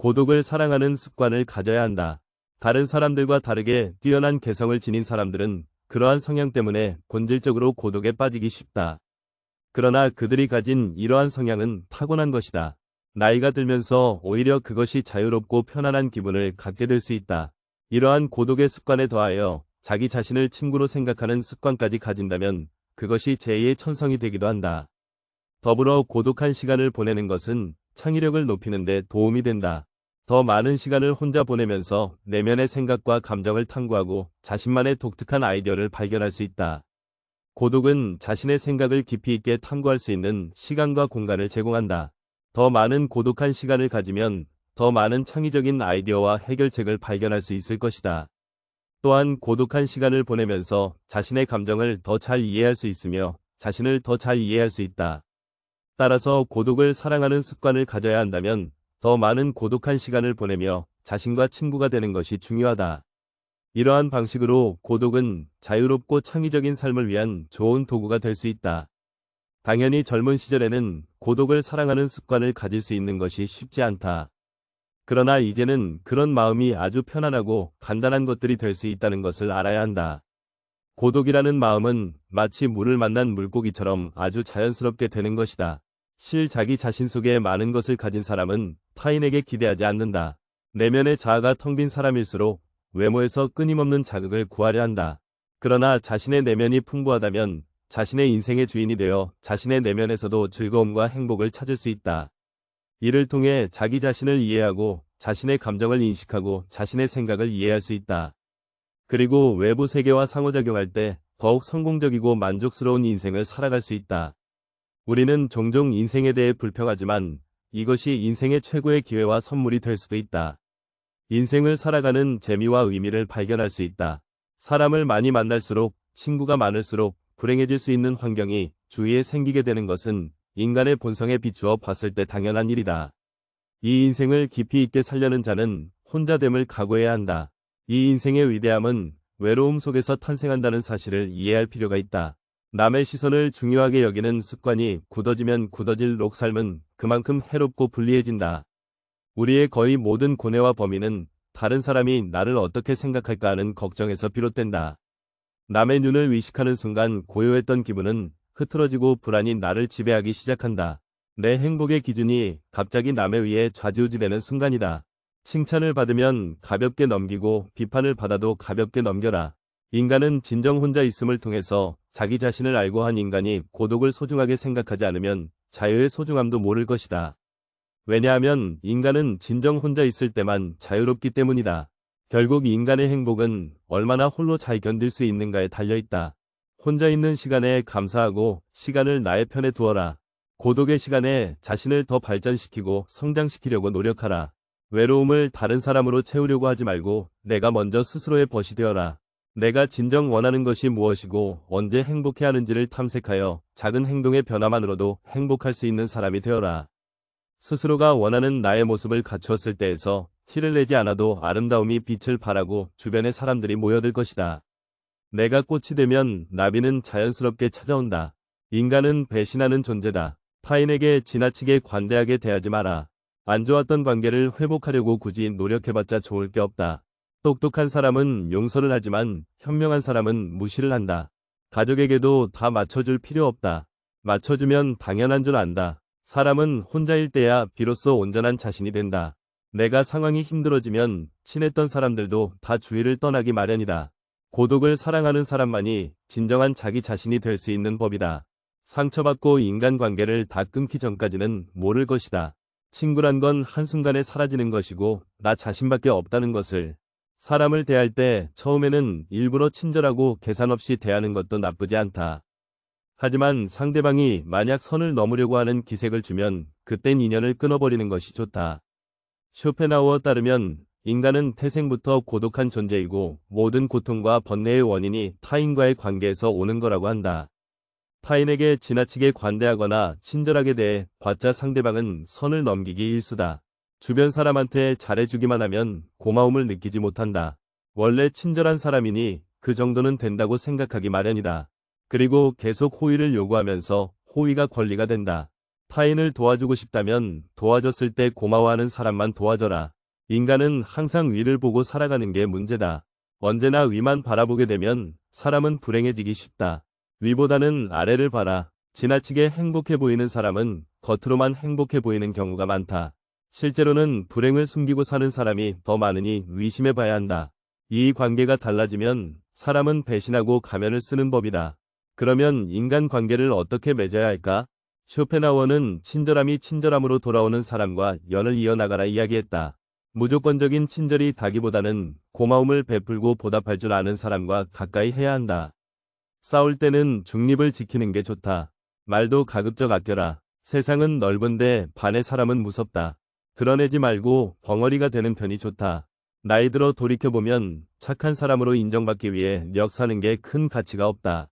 고독을 사랑하는 습관을 가져야 한다. 다른 사람들과 다르게 뛰어난 개성을 지닌 사람들은 그러한 성향 때문에 본질적으로 고독에 빠지기 쉽다. 그러나 그들이 가진 이러한 성향은 타고난 것이다. 나이가 들면서 오히려 그것이 자유롭고 편안한 기분을 갖게 될 수 있다. 이러한 고독의 습관에 더하여 자기 자신을 친구로 생각하는 습관까지 가진다면 그것이 제2의 천성이 되기도 한다. 더불어 고독한 시간을 보내는 것은 창의력을 높이는 데 도움이 된다. 더 많은 시간을 혼자 보내면서 내면의 생각과 감정을 탐구하고 자신만의 독특한 아이디어를 발견할 수 있다. 고독은 자신의 생각을 깊이 있게 탐구할 수 있는 시간과 공간을 제공한다. 더 많은 고독한 시간을 가지면 더 많은 창의적인 아이디어와 해결책을 발견할 수 있을 것이다. 또한 고독한 시간을 보내면서 자신의 감정을 더 잘 이해할 수 있으며 자신을 더 잘 이해할 수 있다. 따라서 고독을 사랑하는 습관을 가져야 한다면 더 많은 고독한 시간을 보내며 자신과 친구가 되는 것이 중요하다. 이러한 방식으로 고독은 자유롭고 창의적인 삶을 위한 좋은 도구가 될 수 있다. 당연히 젊은 시절에는 고독을 사랑하는 습관을 가질 수 있는 것이 쉽지 않다. 그러나 이제는 그런 마음이 아주 편안하고 간단한 것들이 될 수 있다는 것을 알아야 한다. 고독이라는 마음은 마치 물을 만난 물고기처럼 아주 자연스럽게 되는 것이다. 실 자기 자신 속에 많은 것을 가진 사람은 타인에게 기대하지 않는다. 내면의 자아가 텅 빈 사람일수록 외모에서 끊임없는 자극을 구하려 한다. 그러나 자신의 내면이 풍부하다면 자신의 인생의 주인이 되어 자신의 내면에서도 즐거움과 행복을 찾을 수 있다. 이를 통해 자기 자신을 이해하고 자신의 감정을 인식하고 자신의 생각을 이해할 수 있다. 그리고 외부 세계와 상호작용할 때 더욱 성공적이고 만족스러운 인생을 살아갈 수 있다. 우리는 종종 인생에 대해 불평하지만 이것이 인생의 최고의 기회와 선물이 될 수도 있다. 인생을 살아가는 재미와 의미를 발견할 수 있다. 사람을 많이 만날수록 친구가 많을수록 불행해질 수 있는 환경이 주위에 생기게 되는 것은 인간의 본성에 비추어 봤을 때 당연한 일이다. 이 인생을 깊이 있게 살려는 자는 혼자됨을 각오해야 한다. 이 인생의 위대함은 외로움 속에서 탄생한다는 사실을 이해할 필요가 있다. 남의 시선을 중요하게 여기는 습관이 굳어지면 굳어질록 삶은 그만큼 해롭고 불리해진다. 우리의 거의 모든 고뇌와 범위는 다른 사람이 나를 어떻게 생각할까 하는 걱정에서 비롯된다. 남의 눈을 의식하는 순간 고요했던 기분은 흐트러지고 불안이 나를 지배하기 시작한다. 내 행복의 기준이 갑자기 남에 의해 좌지우지되는 순간이다. 칭찬을 받으면 가볍게 넘기고 비판을 받아도 가볍게 넘겨라. 인간은 진정 혼자 있음을 통해서 자기 자신을 알고 한 인간이 고독을 소중하게 생각하지 않으면 자유의 소중함도 모를 것이다. 왜냐하면 인간은 진정 혼자 있을 때만 자유롭기 때문이다. 결국 인간의 행복은 얼마나 홀로 잘 견딜 수 있는가에 달려있다. 혼자 있는 시간에 감사하고 시간을 나의 편에 두어라. 고독의 시간에 자신을 더 발전시키고 성장시키려고 노력하라. 외로움을 다른 사람으로 채우려고 하지 말고 내가 먼저 스스로의 벗이 되어라. 내가 진정 원하는 것이 무엇이고 언제 행복해 하는지를 탐색하여 작은 행동의 변화만으로도 행복할 수 있는 사람이 되어라. 스스로가 원하는 나의 모습을 갖추었을 때에서 티를 내지 않아도 아름다움이 빛을 발하고 주변의 사람들이 모여들 것이다. 내가 꽃이 되면 나비는 자연스럽게 찾아온다. 인간은 배신하는 존재다. 타인에게 지나치게 관대하게 대하지 마라. 안 좋았던 관계를 회복하려고 굳이 노력해봤자 좋을 게 없다. 똑똑한 사람은 용서를 하지만 현명한 사람은 무시를 한다. 가족에게도 다 맞춰줄 필요 없다. 맞춰주면 당연한 줄 안다. 사람은 혼자일 때야 비로소 온전한 자신이 된다. 내가 상황이 힘들어지면 친했던 사람들도 다 주위를 떠나기 마련이다. 고독을 사랑하는 사람만이 진정한 자기 자신이 될 수 있는 법이다. 상처받고 인간관계를 다 끊기 전까지는 모를 것이다. 친구란 건 한순간에 사라지는 것이고 나 자신밖에 없다는 것을. 사람을 대할 때 처음에는 일부러 친절하고 계산 없이 대하는 것도 나쁘지 않다. 하지만 상대방이 만약 선을 넘으려고 하는 기색을 주면 그땐 인연을 끊어버리는 것이 좋다. 쇼펜하우어 따르면 인간은 태생부터 고독한 존재이고 모든 고통과 번뇌의 원인이 타인과의 관계에서 오는 거라고 한다. 타인에게 지나치게 관대하거나 친절하게 대해 봤자 상대방은 선을 넘기기 일쑤다. 주변 사람한테 잘해주기만 하면 고마움을 느끼지 못한다. 원래 친절한 사람이니 그 정도는 된다고 생각하기 마련이다. 그리고 계속 호의를 요구하면서 호의가 권리가 된다. 타인을 도와주고 싶다면 도와줬을 때 고마워하는 사람만 도와줘라. 인간은 항상 위를 보고 살아가는 게 문제다. 언제나 위만 바라보게 되면 사람은 불행해지기 쉽다. 위보다는 아래를 봐라. 지나치게 행복해 보이는 사람은 겉으로만 행복해 보이는 경우가 많다. 실제로는 불행을 숨기고 사는 사람이 더 많으니 의심해 봐야 한다. 이 관계가 달라지면 사람은 배신하고 가면을 쓰는 법이다. 그러면 인간 관계를 어떻게 맺어야 할까? 쇼펜하우어는 친절함이 친절함으로 돌아오는 사람과 연을 이어나가라 이야기했다. 무조건적인 친절이 닿기보다는 고마움을 베풀고 보답할 줄 아는 사람과 가까이 해야 한다. 싸울 때는 중립을 지키는 게 좋다. 말도 가급적 아껴라. 세상은 넓은데 반의 사람은 무섭다. 드러내지 말고 벙어리가 되는 편이 좋다. 나이 들어 돌이켜보면 착한 사람으로 인정받기 위해 멱사는 게 큰 가치가 없다.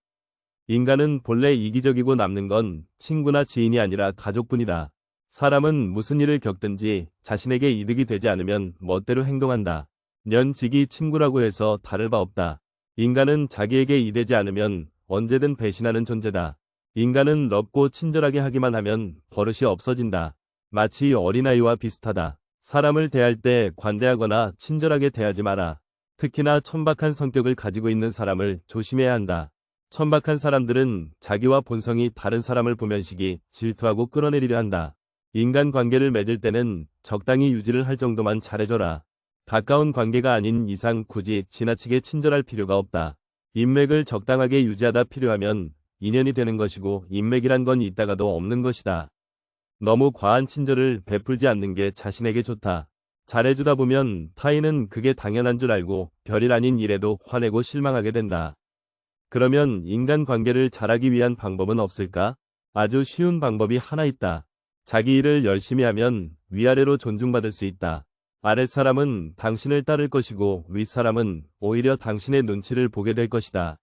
인간은 본래 이기적이고 남는 건 친구나 지인이 아니라 가족뿐이다. 사람은 무슨 일을 겪든지 자신에게 이득이 되지 않으면 멋대로 행동한다. 년직이 친구라고 해서 다를 바 없다. 인간은 자기에게 이되지 않으면 언제든 배신하는 존재다. 인간은 넓고 친절하게 하기만 하면 버릇이 없어진다. 마치 어린아이와 비슷하다. 사람을 대할 때 관대하거나 친절하게 대하지 마라. 특히나 천박한 성격을 가지고 있는 사람을 조심해야 한다. 천박한 사람들은 자기와 본성이 다른 사람을 보면식이 질투하고 끌어내리려 한다. 인간 관계를 맺을 때는 적당히 유지를 할 정도만 잘해줘라. 가까운 관계가 아닌 이상 굳이 지나치게 친절할 필요가 없다. 인맥을 적당하게 유지하다 필요하면 인연이 되는 것이고 인맥이란 건 있다가도 없는 것이다. 너무 과한 친절을 베풀지 않는 게 자신에게 좋다. 잘해주다 보면 타인은 그게 당연한 줄 알고 별일 아닌 일에도 화내고 실망하게 된다. 그러면 인간관계를 잘하기 위한 방법은 없을까? 아주 쉬운 방법이 하나 있다. 자기 일을 열심히 하면 위아래로 존중받을 수 있다. 아랫사람은 당신을 따를 것이고 윗사람은 오히려 당신의 눈치를 보게 될 것이다.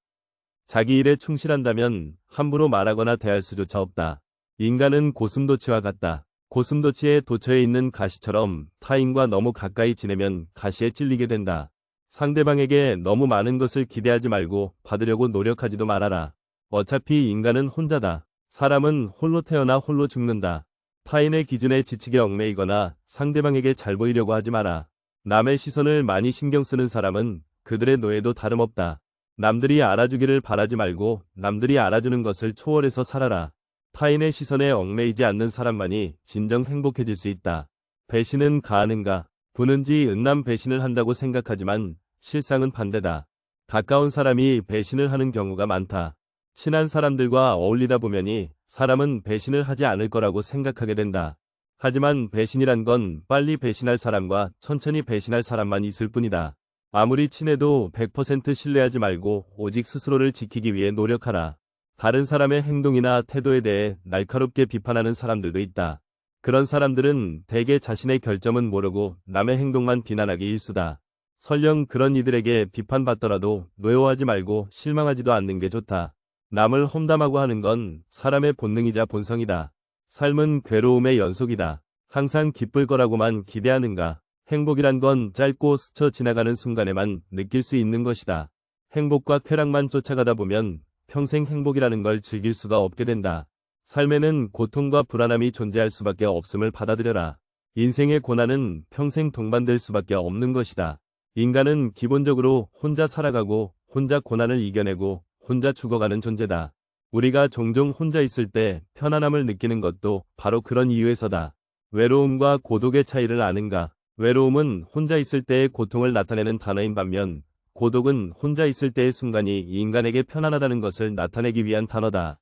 자기 일에 충실한다면 함부로 말하거나 대할 수조차 없다. 인간은 고슴도치와 같다. 고슴도치에 도처에 있는 가시처럼 타인과 너무 가까이 지내면 가시에 찔리게 된다. 상대방에게 너무 많은 것을 기대하지 말고 받으려고 노력하지도 말아라. 어차피 인간은 혼자다. 사람은 홀로 태어나 홀로 죽는다. 타인의 기준에 지치게 얽매이거나 상대방에게 잘 보이려고 하지 마라. 남의 시선을 많이 신경 쓰는 사람은 그들의 노예도 다름없다. 남들이 알아주기를 바라지 말고 남들이 알아주는 것을 초월해서 살아라. 타인의 시선에 얽매이지 않는 사람만이 진정 행복해질 수 있다. 배신은 가하는가? 부는지 은남 배신을 한다고 생각하지만 실상은 반대다. 가까운 사람이 배신을 하는 경우가 많다. 친한 사람들과 어울리다 보면이 사람은 배신을 하지 않을 거라고 생각하게 된다. 하지만 배신이란 건 빨리 배신할 사람과 천천히 배신할 사람만 있을 뿐이다. 아무리 친해도 100% 신뢰하지 말고 오직 스스로를 지키기 위해 노력하라. 다른 사람의 행동이나 태도에 대해 날카롭게 비판하는 사람들도 있다. 그런 사람들은 대개 자신의 결점은 모르고 남의 행동만 비난하기 일쑤다. 설령 그런 이들에게 비판받더라도 노여워하지 말고 실망하지도 않는 게 좋다. 남을 험담하고 하는 건 사람의 본능이자 본성이다. 삶은 괴로움의 연속이다. 항상 기쁠 거라고만 기대하는가? 행복이란 건 짧고 스쳐 지나가는 순간에만 느낄 수 있는 것이다. 행복과 쾌락만 쫓아가다 보면 평생 행복이라는 걸 즐길 수가 없게 된다. 삶에는 고통과 불안함이 존재할 수밖에 없음을 받아들여라. 인생의 고난은 평생 동반될 수밖에 없는 것이다. 인간은 기본적으로 혼자 살아가고 혼자 고난을 이겨내고 혼자 죽어가는 존재다. 우리가 종종 혼자 있을 때 편안함을 느끼는 것도 바로 그런 이유에서다. 외로움과 고독의 차이를 아는가? 외로움은 혼자 있을 때의 고통을 나타내는 단어인 반면 고독은 혼자 있을 때의 순간이 인간에게 편안하다는 것을 나타내기 위한 단어다.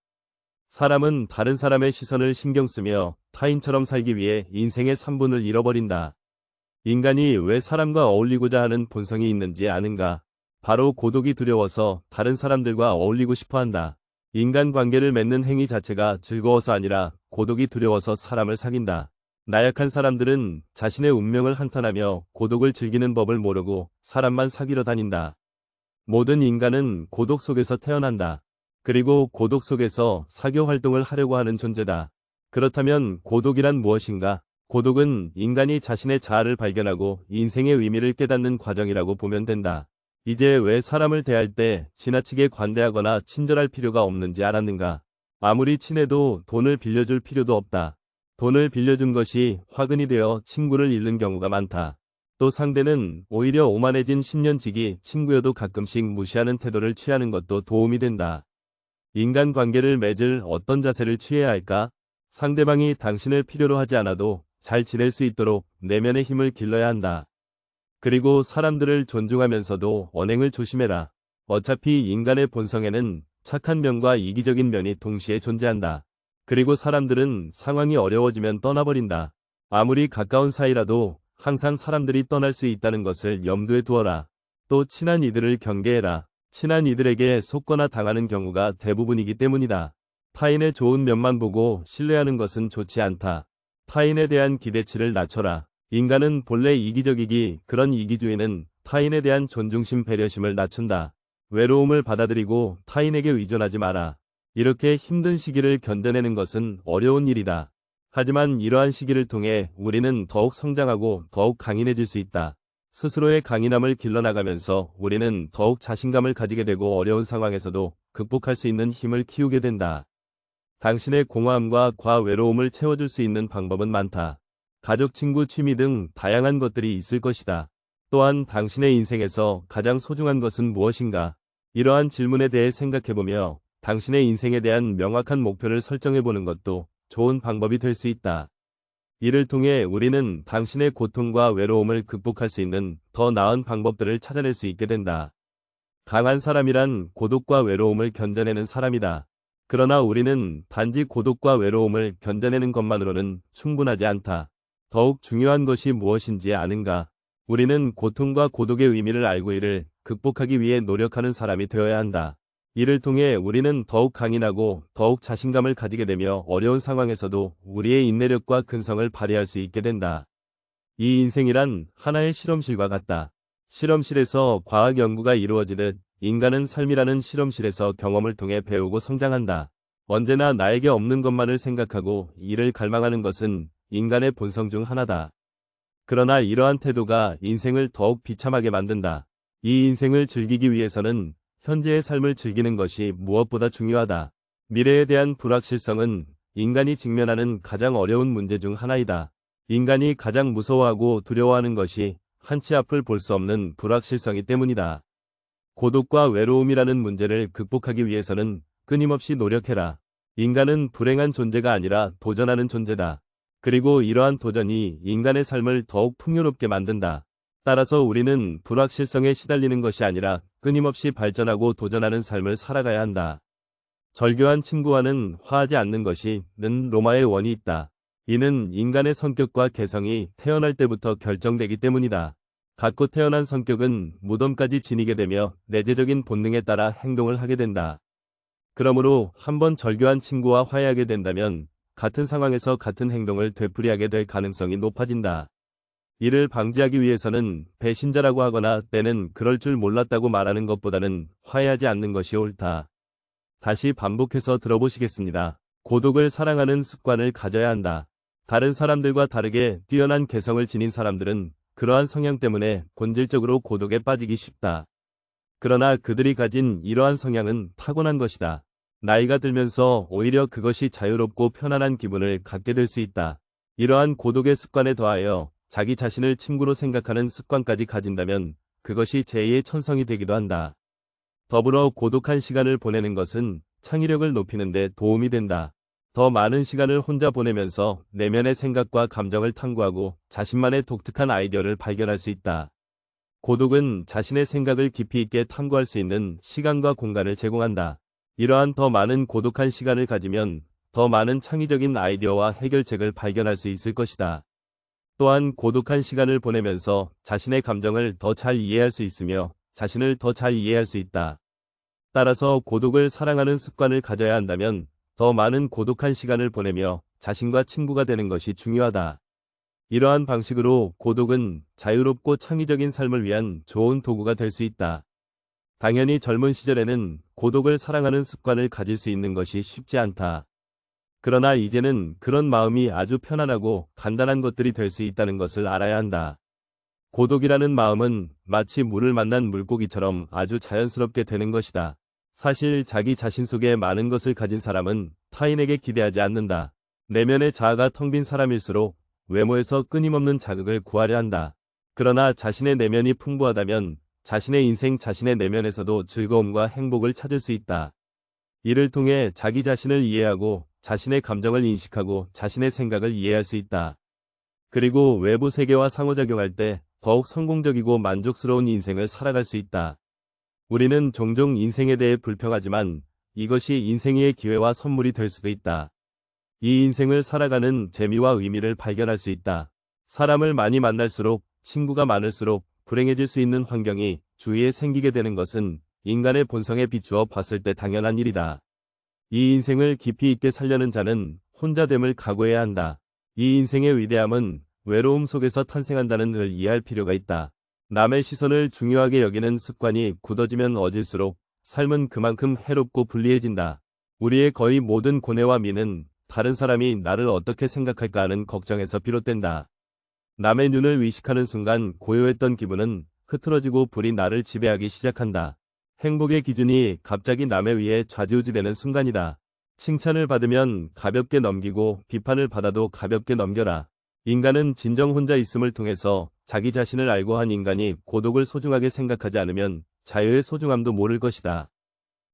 사람은 다른 사람의 시선을 신경 쓰며 타인처럼 살기 위해 인생의 3분을 잃어버린다. 인간이 왜 사람과 어울리고자 하는 본성이 있는지 아는가? 바로 고독이 두려워서 다른 사람들과 어울리고 싶어 한다. 인간관계를 맺는 행위 자체가 즐거워서 아니라 고독이 두려워서 사람을 사귄다. 나약한 사람들은 자신의 운명을 한탄하며 고독을 즐기는 법을 모르고 사람만 사귀러 다닌다. 모든 인간은 고독 속에서 태어난다. 그리고 고독 속에서 사교 활동을 하려고 하는 존재다. 그렇다면 고독이란 무엇인가? 고독은 인간이 자신의 자아를 발견하고 인생의 의미를 깨닫는 과정이라고 보면 된다. 이제 왜 사람을 대할 때 지나치게 관대하거나 친절할 필요가 없는지 알았는가? 아무리 친해도 돈을 빌려줄 필요도 없다. 돈을 빌려준 것이 화근이 되어 친구를 잃는 경우가 많다. 또 상대는 오히려 오만해진 10년지기 친구여도 가끔씩 무시하는 태도를 취하는 것도 도움이 된다. 인간관계를 맺을 어떤 자세를 취해야 할까? 상대방이 당신을 필요로 하지 않아도 잘 지낼 수 있도록 내면의 힘을 길러야 한다. 그리고 사람들을 존중하면서도 언행을 조심해라. 어차피 인간의 본성에는 착한 면과 이기적인 면이 동시에 존재한다. 그리고 사람들은 상황이 어려워지면 떠나버린다. 아무리 가까운 사이라도 항상 사람들이 떠날 수 있다는 것을 염두에 두어라. 또 친한 이들을 경계해라. 친한 이들에게 속거나 당하는 경우가 대부분이기 때문이다. 타인의 좋은 면만 보고 신뢰하는 것은 좋지 않다. 타인에 대한 기대치를 낮춰라. 인간은 본래 이기적이기 그런 이기주의는 타인에 대한 존중심 배려심을 낮춘다. 외로움을 받아들이고 타인에게 의존하지 마라. 이렇게 힘든 시기를 견뎌내는 것은 어려운 일이다. 하지만 이러한 시기를 통해 우리는 더욱 성장하고 더욱 강인해질 수 있다. 스스로의 강인함을 길러나가면서 우리는 더욱 자신감을 가지게 되고 어려운 상황에서도 극복할 수 있는 힘을 키우게 된다. 당신의 공허함과 과외로움을 채워줄 수 있는 방법은 많다. 가족, 친구, 취미 등 다양한 것들이 있을 것이다. 또한 당신의 인생에서 가장 소중한 것은 무엇인가? 이러한 질문에 대해 생각해보며 당신의 인생에 대한 명확한 목표를 설정해보는 것도 좋은 방법이 될 수 있다. 이를 통해 우리는 당신의 고통과 외로움을 극복할 수 있는 더 나은 방법들을 찾아낼 수 있게 된다. 강한 사람이란 고독과 외로움을 견뎌내는 사람이다. 그러나 우리는 단지 고독과 외로움을 견뎌내는 것만으로는 충분하지 않다. 더욱 중요한 것이 무엇인지 아는가? 우리는 고통과 고독의 의미를 알고 이를 극복하기 위해 노력하는 사람이 되어야 한다. 이를 통해 우리는 더욱 강인하고 더욱 자신감을 가지게 되며 어려운 상황에서도 우리의 인내력과 근성을 발휘할 수 있게 된다. 이 인생이란 하나의 실험실과 같다. 실험실에서 과학 연구가 이루어지듯 인간은 삶이라는 실험실에서 경험을 통해 배우고 성장한다. 언제나 나에게 없는 것만을 생각하고 이를 갈망하는 것은 인간의 본성 중 하나다. 그러나 이러한 태도가 인생을 더욱 비참하게 만든다. 이 인생을 즐기기 위해서는 현재의 삶을 즐기는 것이 무엇보다 중요하다. 미래에 대한 불확실성은 인간이 직면하는 가장 어려운 문제 중 하나이다. 인간이 가장 무서워하고 두려워하는 것이 한치 앞을 볼 수 없는 불확실성이 때문이다. 고독과 외로움이라는 문제를 극복하기 위해서는 끊임없이 노력해라. 인간은 불행한 존재가 아니라 도전하는 존재다. 그리고 이러한 도전이 인간의 삶을 더욱 풍요롭게 만든다. 따라서 우리는 불확실성에 시달리는 것이 아니라 끊임없이 발전하고 도전하는 삶을 살아가야 한다. 절교한 친구와는 화하지 않는 것이는 로마의 원이 있다. 이는 인간의 성격과 개성이 태어날 때부터 결정되기 때문이다. 갖고 태어난 성격은 무덤까지 지니게 되며 내재적인 본능에 따라 행동을 하게 된다. 그러므로 한번 절교한 친구와 화해하게 된다면 같은 상황에서 같은 행동을 되풀이하게 될 가능성이 높아진다. 이를 방지하기 위해서는 배신자라고 하거나 때는 그럴 줄 몰랐다고 말하는 것보다는 화해하지 않는 것이 옳다. 다시 반복해서 들어보시겠습니다. 고독을 사랑하는 습관을 가져야 한다. 다른 사람들과 다르게 뛰어난 개성을 지닌 사람들은 그러한 성향 때문에 본질적으로 고독에 빠지기 쉽다. 그러나 그들이 가진 이러한 성향은 타고난 것이다. 나이가 들면서 오히려 그것이 자유롭고 편안한 기분을 갖게 될 수 있다. 이러한 고독의 습관에 더하여 자기 자신을 친구로 생각하는 습관까지 가진다면 그것이 제2의 천성이 되기도 한다. 더불어 고독한 시간을 보내는 것은 창의력을 높이는 데 도움이 된다. 더 많은 시간을 혼자 보내면서 내면의 생각과 감정을 탐구하고 자신만의 독특한 아이디어를 발견할 수 있다. 고독은 자신의 생각을 깊이 있게 탐구할 수 있는 시간과 공간을 제공한다. 이러한 더 많은 고독한 시간을 가지면 더 많은 창의적인 아이디어와 해결책을 발견할 수 있을 것이다. 또한 고독한 시간을 보내면서 자신의 감정을 더 잘 이해할 수 있으며 자신을 더 잘 이해할 수 있다. 따라서 고독을 사랑하는 습관을 가져야 한다면 더 많은 고독한 시간을 보내며 자신과 친구가 되는 것이 중요하다. 이러한 방식으로 고독은 자유롭고 창의적인 삶을 위한 좋은 도구가 될 수 있다. 당연히 젊은 시절에는 고독을 사랑하는 습관을 가질 수 있는 것이 쉽지 않다. 그러나 이제는 그런 마음이 아주 편안하고 간단한 것들이 될 수 있다는 것을 알아야 한다. 고독이라는 마음은 마치 물을 만난 물고기처럼 아주 자연스럽게 되는 것이다. 사실 자기 자신 속에 많은 것을 가진 사람은 타인에게 기대하지 않는다. 내면의 자아가 텅 빈 사람일수록 외모에서 끊임없는 자극을 구하려 한다. 그러나 자신의 내면이 풍부하다면 자신의 인생 자신의 내면에서도 즐거움과 행복을 찾을 수 있다. 이를 통해 자기 자신을 이해하고 자신의 감정을 인식하고 자신의 생각을 이해할 수 있다. 그리고 외부 세계와 상호작용할 때 더욱 성공적이고 만족스러운 인생을 살아갈 수 있다. 우리는 종종 인생에 대해 불평하지만 이것이 인생의 기회와 선물이 될 수도 있다. 이 인생을 살아가는 재미와 의미를 발견할 수 있다. 사람을 많이 만날수록 친구가 많을수록 불행해질 수 있는 환경이 주위에 생기게 되는 것은 인간의 본성에 비추어 봤을 때 당연한 일이다. 이 인생을 깊이 있게 살려는 자는 혼자됨을 각오해야 한다. 이 인생의 위대함은 외로움 속에서 탄생한다는 걸 이해할 필요가 있다. 남의 시선을 중요하게 여기는 습관이 굳어지면 어질수록 삶은 그만큼 해롭고 불리해진다. 우리의 거의 모든 고뇌와 미는 다른 사람이 나를 어떻게 생각할까 하는 걱정에서 비롯된다. 남의 눈을 의식하는 순간 고요했던 기분은 흐트러지고 불이 나를 지배하기 시작한다. 행복의 기준이 갑자기 남에 의해 좌지우지되는 순간이다. 칭찬을 받으면 가볍게 넘기고 비판을 받아도 가볍게 넘겨라. 인간은 진정 혼자 있음을 통해서 자기 자신을 알고 한 인간이 고독을 소중하게 생각하지 않으면 자유의 소중함도 모를 것이다.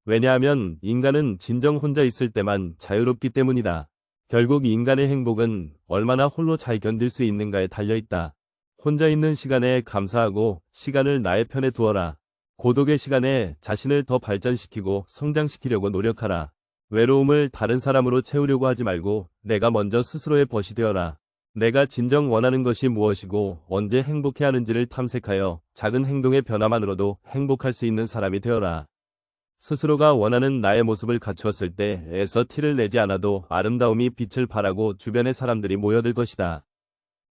왜냐하면 인간은 진정 혼자 있을 때만 자유롭기 때문이다. 결국 인간의 행복은 얼마나 홀로 잘 견딜 수 있는가에 달려있다. 혼자 있는 시간에 감사하고 시간을 나의 편에 두어라. 고독의 시간에 자신을 더 발전시키고 성장시키려고 노력하라. 외로움을 다른 사람으로 채우려고 하지 말고 내가 먼저 스스로의 벗이 되어라. 내가 진정 원하는 것이 무엇이고 언제 행복해 하는지를 탐색하여 작은 행동의 변화만으로도 행복할 수 있는 사람이 되어라. 스스로가 원하는 나의 모습을 갖추었을 때 애써 티를 내지 않아도 아름다움이 빛을 발하고 주변의 사람들이 모여들 것이다.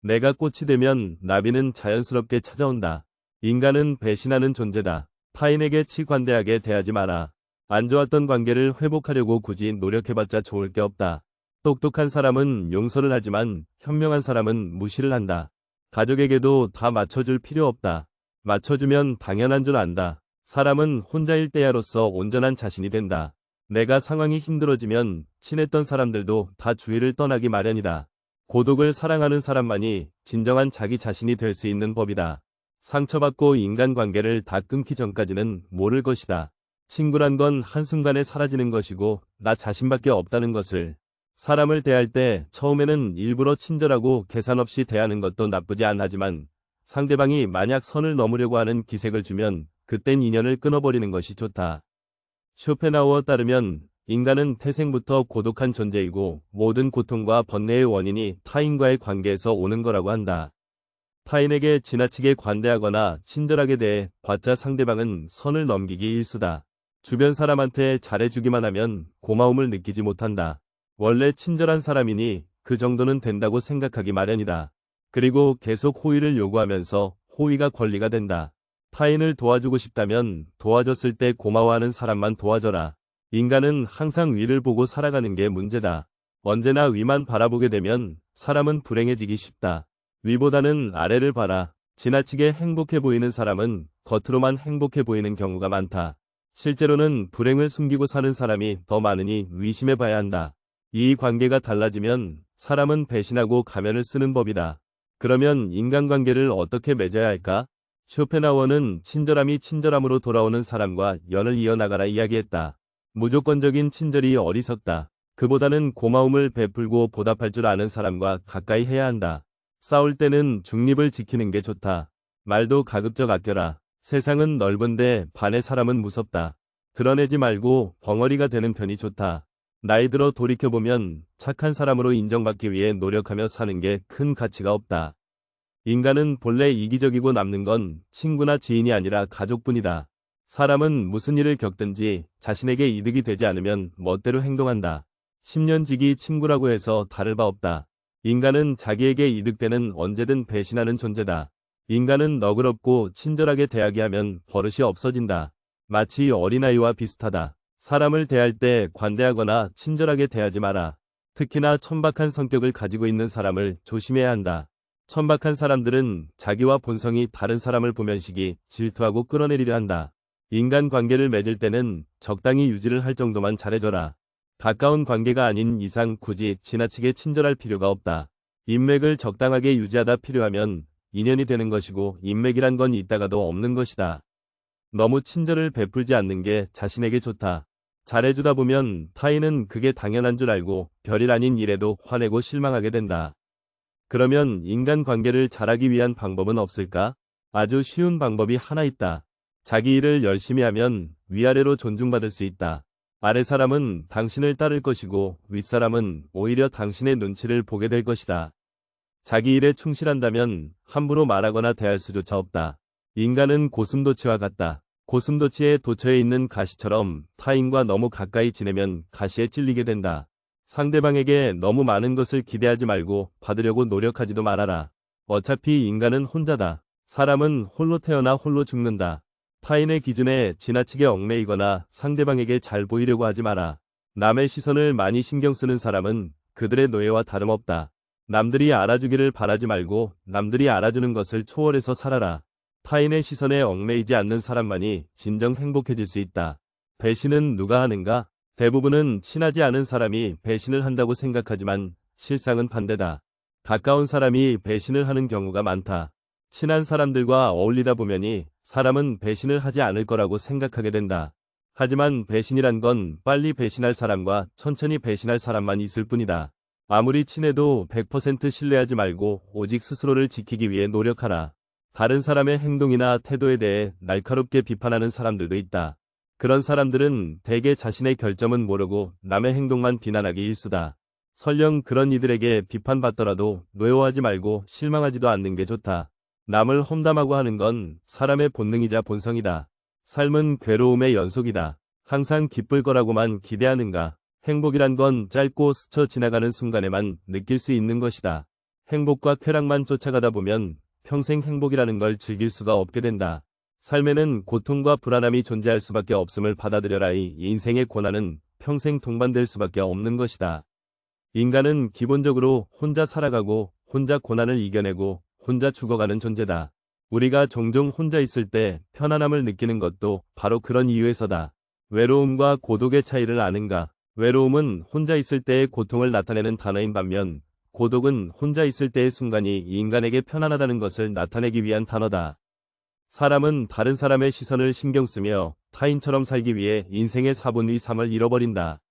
내가 꽃이 되면 나비는 자연스럽게 찾아온다. 인간은 배신하는 존재다. 타인에게 치관대하게 대하지 마라. 안 좋았던 관계를 회복하려고 굳이 노력해봤자 좋을 게 없다. 똑똑한 사람은 용서를 하지만 현명한 사람은 무시를 한다. 가족에게도 다 맞춰줄 필요 없다. 맞춰주면 당연한 줄 안다. 사람은 혼자일 때야로서 온전한 자신이 된다. 내가 상황이 힘들어지면 친했던 사람들도 다 주위를 떠나기 마련이다. 고독을 사랑하는 사람만이 진정한 자기 자신이 될 수 있는 법이다. 상처받고 인간관계를 다 끊기 전까지는 모를 것이다. 친구란 건 한순간에 사라지는 것이고 나 자신밖에 없다는 것을. 사람을 대할 때 처음에는 일부러 친절하고 계산 없이 대하는 것도 나쁘지 않하지만 상대방이 만약 선을 넘으려고 하는 기색을 주면 그땐 인연을 끊어버리는 것이 좋다. 쇼펜하우어 따르면 인간은 태생부터 고독한 존재이고 모든 고통과 번뇌의 원인이 타인과의 관계에서 오는 거라고 한다. 타인에게 지나치게 관대하거나 친절하게 대해 봤자 상대방은 선을 넘기기 일쑤다. 주변 사람한테 잘해주기만 하면 고마움을 느끼지 못한다. 원래 친절한 사람이니 그 정도는 된다고 생각하기 마련이다. 그리고 계속 호의를 요구하면서 호의가 권리가 된다. 타인을 도와주고 싶다면 도와줬을 때 고마워하는 사람만 도와줘라. 인간은 항상 위를 보고 살아가는 게 문제다. 언제나 위만 바라보게 되면 사람은 불행해지기 쉽다. 위보다는 아래를 봐라. 지나치게 행복해 보이는 사람은 겉으로만 행복해 보이는 경우가 많다. 실제로는 불행을 숨기고 사는 사람이 더 많으니 의심해 봐야 한다. 이 관계가 달라지면 사람은 배신하고 가면을 쓰는 법이다. 그러면 인간관계를 어떻게 맺어야 할까? 쇼펜하우어는 친절함이 친절함으로 돌아오는 사람과 연을 이어나가라 이야기했다. 무조건적인 친절이 어리석다. 그보다는 고마움을 베풀고 보답할 줄 아는 사람과 가까이 해야 한다. 싸울 때는 중립을 지키는 게 좋다. 말도 가급적 아껴라. 세상은 넓은데 반의 사람은 무섭다. 드러내지 말고 벙어리가 되는 편이 좋다. 나이 들어 돌이켜보면 착한 사람으로 인정받기 위해 노력하며 사는 게 큰 가치가 없다. 인간은 본래 이기적이고 남는 건 친구나 지인이 아니라 가족뿐이다. 사람은 무슨 일을 겪든지 자신에게 이득이 되지 않으면 멋대로 행동한다. 10년 지기 친구라고 해서 다를 바 없다. 인간은 자기에게 이득되는 언제든 배신하는 존재다. 인간은 너그럽고 친절하게 대하게 하면 버릇이 없어진다. 마치 어린아이와 비슷하다. 사람을 대할 때 관대하거나 친절하게 대하지 마라. 특히나 천박한 성격을 가지고 있는 사람을 조심해야 한다. 천박한 사람들은 자기와 본성이 다른 사람을 보면시기 질투하고 끌어내리려 한다. 인간관계를 맺을 때는 적당히 유지를 할 정도만 잘해줘라. 가까운 관계가 아닌 이상 굳이 지나치게 친절할 필요가 없다. 인맥을 적당하게 유지하다 필요하면 인연이 되는 것이고 인맥이란 건 있다가도 없는 것이다. 너무 친절을 베풀지 않는 게 자신에게 좋다. 잘해주다 보면 타인은 그게 당연한 줄 알고 별일 아닌 일에도 화내고 실망하게 된다. 그러면 인간관계를 잘하기 위한 방법은 없을까? 아주 쉬운 방법이 하나 있다. 자기 일을 열심히 하면 위아래로 존중받을 수 있다. 아래 사람은 당신을 따를 것이고 윗사람은 오히려 당신의 눈치를 보게 될 것이다. 자기 일에 충실한다면 함부로 말하거나 대할 수조차 없다. 인간은 고슴도치와 같다. 고슴도치의 도처에 있는 가시처럼 타인과 너무 가까이 지내면 가시에 찔리게 된다. 상대방에게 너무 많은 것을 기대하지 말고 받으려고 노력하지도 말아라. 어차피 인간은 혼자다. 사람은 홀로 태어나 홀로 죽는다. 타인의 기준에 지나치게 얽매이거나 상대방에게 잘 보이려고 하지 마라. 남의 시선을 많이 신경 쓰는 사람은 그들의 노예와 다름없다. 남들이 알아주기를 바라지 말고 남들이 알아주는 것을 초월해서 살아라. 타인의 시선에 얽매이지 않는 사람만이 진정 행복해질 수 있다. 배신은 누가 하는가? 대부분은 친하지 않은 사람이 배신을 한다고 생각하지만 실상은 반대다. 가까운 사람이 배신을 하는 경우가 많다. 친한 사람들과 어울리다 보면이 사람은 배신을 하지 않을 거라고 생각하게 된다. 하지만 배신이란 건 빨리 배신할 사람과 천천히 배신할 사람만 있을 뿐이다. 아무리 친해도 100% 신뢰하지 말고 오직 스스로를 지키기 위해 노력하라. 다른 사람의 행동이나 태도에 대해 날카롭게 비판하는 사람들도 있다. 그런 사람들은 대개 자신의 결점은 모르고 남의 행동만 비난하기 일쑤다. 설령 그런 이들에게 비판받더라도 노여워하지 말고 실망하지도 않는 게 좋다. 남을 험담하고 하는 건 사람의 본능이자 본성이다. 삶은 괴로움의 연속이다. 항상 기쁠 거라고만 기대하는가? 행복이란 건 짧고 스쳐 지나가는 순간에만 느낄 수 있는 것이다. 행복과 쾌락만 쫓아가다 보면 평생 행복이라는 걸 즐길 수가 없게 된다. 삶에는 고통과 불안함이 존재할 수밖에 없음을 받아들여라. 이 인생의 고난은 평생 동반될 수밖에 없는 것이다. 인간은 기본적으로 혼자 살아가고 혼자 고난을 이겨내고 혼자 죽어가는 존재다. 우리가 종종 혼자 있을 때 편안함을 느끼는 것도 바로 그런 이유에서다. 외로움과 고독의 차이를 아는가? 외로움은 혼자 있을 때의 고통을 나타내는 단어인 반면 고독은 혼자 있을 때의 순간이 인간에게 편안하다는 것을 나타내기 위한 단어다. 사람은 다른 사람의 시선을 신경 쓰며 타인처럼 살기 위해 인생의 4분의 3을 잃어버린다.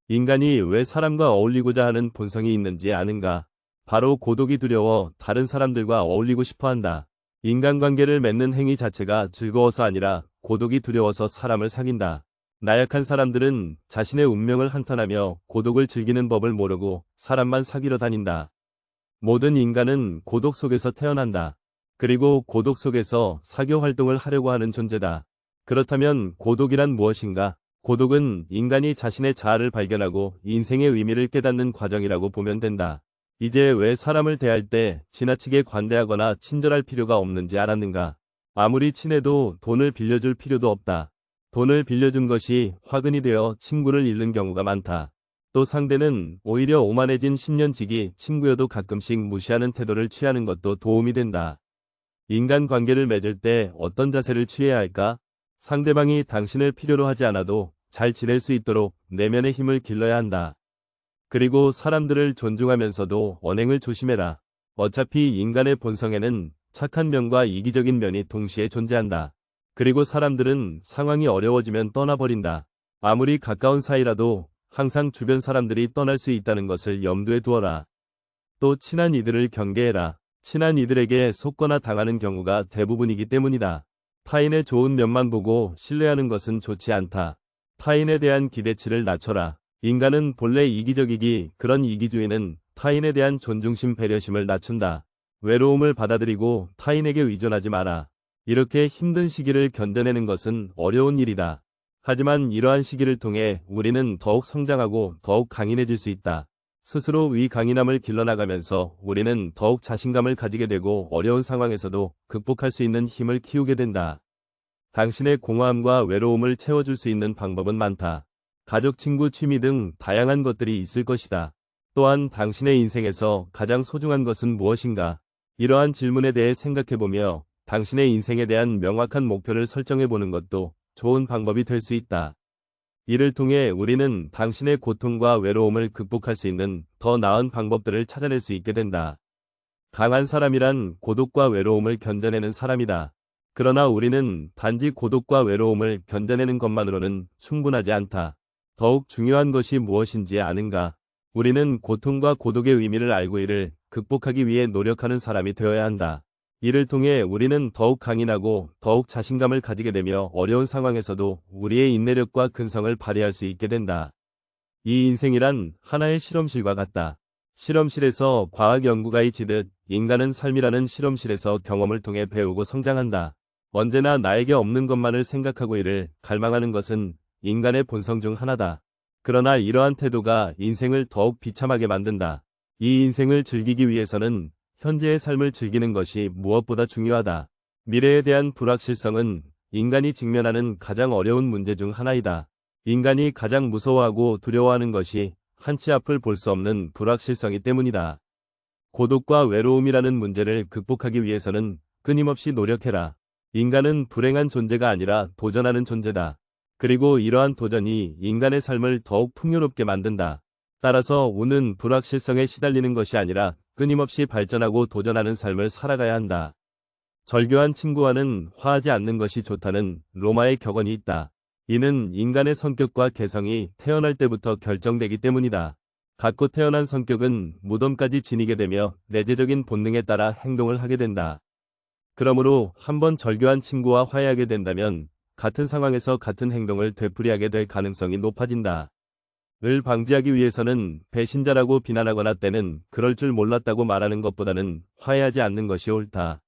인간이 왜 사람과 어울리고자 하는 본성이 있는지 아는가? 바로 고독이 두려워 다른 사람들과 어울리고 싶어 한다. 인간관계를 맺는 행위 자체가 즐거워서 아니라 고독이 두려워서 사람을 사귄다. 나약한 사람들은 자신의 운명을 한탄하며 고독을 즐기는 법을 모르고 사람만 사귀러 다닌다. 모든 인간은 고독 속에서 태어난다. 그리고 고독 속에서 사교 활동을 하려고 하는 존재다. 그렇다면 고독이란 무엇인가? 고독은 인간이 자신의 자아를 발견하고 인생의 의미를 깨닫는 과정이라고 보면 된다. 이제 왜 사람을 대할 때 지나치게 관대하거나 친절할 필요가 없는지 알았는가? 아무리 친해도 돈을 빌려줄 필요도 없다. 돈을 빌려준 것이 화근이 되어 친구를 잃는 경우가 많다. 또 상대는 오히려 오만해진 10년지기 친구여도 가끔씩 무시하는 태도를 취하는 것도 도움이 된다. 인간관계를 맺을 때 어떤 자세를 취해야 할까? 상대방이 당신을 필요로 하지 않아도 잘 지낼 수 있도록 내면의 힘을 길러야 한다. 그리고 사람들을 존중하면서도 언행을 조심해라. 어차피 인간의 본성에는 착한 면과 이기적인 면이 동시에 존재한다. 그리고 사람들은 상황이 어려워지면 떠나버린다. 아무리 가까운 사이라도 항상 주변 사람들이 떠날 수 있다는 것을 염두에 두어라. 또 친한 이들을 경계해라. 친한 이들에게 속거나 당하는 경우가 대부분이기 때문이다. 타인의 좋은 면만 보고 신뢰하는 것은 좋지 않다. 타인에 대한 기대치를 낮춰라. 인간은 본래 이기적이기 그런 이기주의는 타인에 대한 존중심 배려심을 낮춘다. 외로움을 받아들이고 타인에게 의존하지 마라. 이렇게 힘든 시기를 견뎌내는 것은 어려운 일이다. 하지만 이러한 시기를 통해 우리는 더욱 성장하고 더욱 강인해질 수 있다. 스스로 위강인함을 길러나가면서 우리는 더욱 자신감을 가지게 되고 어려운 상황에서도 극복할 수 있는 힘을 키우게 된다. 당신의 공허함과 외로움을 채워줄 수 있는 방법은 많다. 가족, 친구, 취미 등 다양한 것들이 있을 것이다. 또한 당신의 인생에서 가장 소중한 것은 무엇인가? 이러한 질문에 대해 생각해보며 당신의 인생에 대한 명확한 목표를 설정해보는 것도 좋은 방법이 될 수 있다. 이를 통해 우리는 당신의 고통과 외로움을 극복할 수 있는 더 나은 방법들을 찾아낼 수 있게 된다. 강한 사람이란 고독과 외로움을 견뎌내는 사람이다. 그러나 우리는 단지 고독과 외로움을 견뎌내는 것만으로는 충분하지 않다. 더욱 중요한 것이 무엇인지 아는가? 우리는 고통과 고독의 의미를 알고 이를 극복하기 위해 노력하는 사람이 되어야 한다. 이를 통해 우리는 더욱 강인하고 더욱 자신감을 가지게 되며 어려운 상황에서도 우리의 인내력과 근성을 발휘할 수 있게 된다. 이 인생이란 하나의 실험실과 같다. 실험실에서 과학 연구가 이치듯 인간은 삶이라는 실험실에서 경험을 통해 배우고 성장한다. 언제나 나에게 없는 것만을 생각하고 이를 갈망하는 것은 인간의 본성 중 하나다. 그러나 이러한 태도가 인생을 더욱 비참하게 만든다. 이 인생을 즐기기 위해서는 현재의 삶을 즐기는 것이 무엇보다 중요하다. 미래에 대한 불확실성은 인간이 직면하는 가장 어려운 문제 중 하나이다. 인간이 가장 무서워하고 두려워하는 것이 한치 앞을 볼 수 없는 불확실성이 때문이다. 고독과 외로움이라는 문제를 극복하기 위해서는 끊임없이 노력해라. 인간은 불행한 존재가 아니라 도전하는 존재다. 그리고 이러한 도전이 인간의 삶을 더욱 풍요롭게 만든다. 따라서 오는 불확실성에 시달리는 것이 아니라 끊임없이 발전하고 도전하는 삶을 살아가야 한다. 절교한 친구와는 화하지 않는 것이 좋다는 로마의 격언이 있다. 이는 인간의 성격과 개성이 태어날 때부터 결정되기 때문이다. 갖고 태어난 성격은 무덤까지 지니게 되며 내재적인 본능에 따라 행동을 하게 된다. 그러므로 한번 절교한 친구와 화해하게 된다면 같은 상황에서 같은 행동을 되풀이하게 될 가능성이 높아진다. 을 방지하기 위해서는 배신자라고 비난하거나 때는 그럴 줄 몰랐다고 말하는 것보다는 화해하지 않는 것이 옳다.